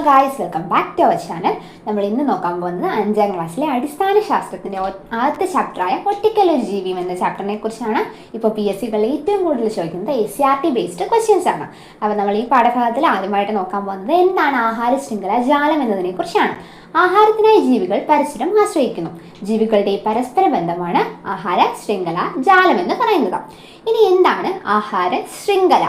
Guys, welcome back to our channel. നമ്മൾ ഇന്ന് നോക്കാൻ പോകുന്നത് 5ാം ക്ലാസ്സിലെ അടിസ്ഥാന ശാസ്ത്രത്തിൻ്റെ ആദ്യത്തെ ചാപ്റ്ററായ ഒറ്റയ്ക്കൽ ഒരു ജീവിയും എന്ന ചാപ്റ്ററിനെ കുറിച്ചാണ്. ഇപ്പോൾ PSCകളിൽ ഏറ്റവും കൂടുതൽ ചോദിക്കുന്നത് SCRT ബേസ്ഡ് ക്വസ്റ്റ്യൻസ് ആണ്. അപ്പോൾ നമ്മൾ ഈ പാഠഭാഗത്തിൽ ആദ്യമായിട്ട് നോക്കാൻ പോകുന്നത് എന്താണ് ആഹാര ശൃംഖല ജാലം എന്നതിനെ കുറിച്ചാണ്. ആഹാരത്തിനായി ജീവികൾ പരസ്പരം ആശ്രയിക്കുന്നു. ജീവികളുടെ പരസ്പര ബന്ധമാണ് ആഹാര ശൃംഖല ജാലം എന്ന് പറയുന്നത്. ഇനി എന്താണ് ആഹാര ശൃംഖല?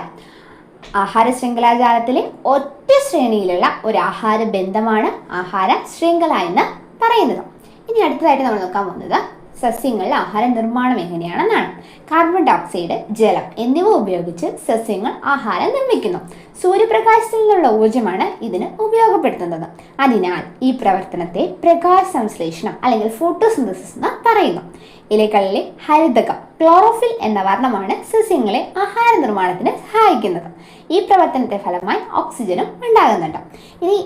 ആഹാര ശൃംഖലാജാലത്തിലെ ഒറ്റ ശ്രേണിയിലുള്ള ഒരു ആഹാര ബന്ധമാണ് ആഹാര ശൃംഖല എന്ന് പറയുന്നത്. ഇനി അടുത്തതായിട്ട് നമ്മൾ നോക്കാൻ പോകുന്നത് സസ്യങ്ങളിൽ ആഹാര നിർമ്മാണം എങ്ങനെയാണെന്നാണ്. കാർബൺ ഡയോക്സൈഡ്, ജലം എന്നിവ ഉപയോഗിച്ച് സസ്യങ്ങൾ ആഹാരം നിർമ്മിക്കുന്നു. സൂര്യപ്രകാശത്തിൽ നിന്നുള്ള ഊർജ്ജമാണ് ഇതിന് ഉപയോഗപ്പെടുത്തുന്നത്. അതിനാൽ ഈ പ്രവർത്തനത്തെ പ്രകാശ സംശ്ലേഷണം അല്ലെങ്കിൽ ഫോട്ടോസിന്തസിസ് എന്ന് പറയുന്നു. ഇലകളിലെ ഹരിതകം ക്ലോറോഫിൽ എന്ന വർണ്ണമാണ് സസ്യങ്ങളെ ആഹാര നിർമ്മാണത്തിന് സഹായിക്കുന്നത്. ഈ പ്രവർത്തനത്തെ ഫലമായി ഓക്സിജനും ഉണ്ടാകുന്നുണ്ട്. ഇനി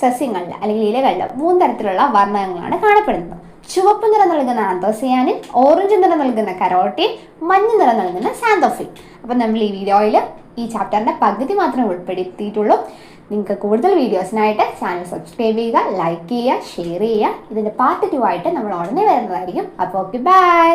സസ്യങ്ങളിൽ അല്ലെങ്കിൽ ഇലകളിൽ 3 തരത്തിലുള്ള വർണ്ണങ്ങളാണ് കാണപ്പെടുന്നത്. ചുവപ്പ് നിറം നൽകുന്ന ആന്തോസയാനിൻ, ഓറഞ്ച് നിറം നൽകുന്ന കരോട്ടിൻ, മഞ്ഞ നിറം നൽകുന്ന സാന്തോഫിൻ. അപ്പം നമ്മൾ ഈ വീഡിയോയിൽ ഈ ചാപ്റ്ററിൻ്റെ പകുതി മാത്രമേ ഉൾപ്പെടുത്തിയിട്ടുള്ളൂ. നിങ്ങൾക്ക് കൂടുതൽ വീഡിയോസിനായിട്ട് ചാനൽ സബ്സ്ക്രൈബ് ചെയ്യുക, ലൈക്ക് ചെയ്യുക, ഷെയർ ചെയ്യുക. ഇതിൻ്റെ പാർട്ട് 2 ആയിട്ട് നമ്മൾ ഉടനെ വരുന്നതായിരിക്കും. അപ്പോൾ ഓക്കെ, ബൈ.